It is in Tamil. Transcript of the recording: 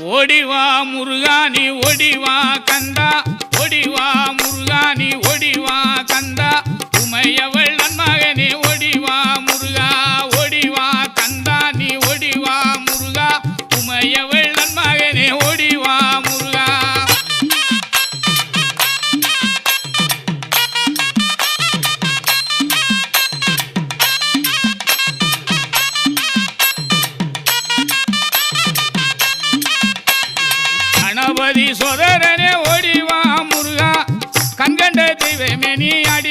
ஓடிவா முருகானி ஓடிவா கந்தா ஓடிவா முருகானி ஓடிவா கந்தா உமையவள் நன்மகனே ஓடிவா முருகா ஓடிவா கந்தா நீ ஓடிவா முருகா உமையவள் நன்மகனே ஓடிவா முருகா கணபதி சோதரனே ஓடிவா முருகா கண்கண்ட தெய்வமே நீ அடி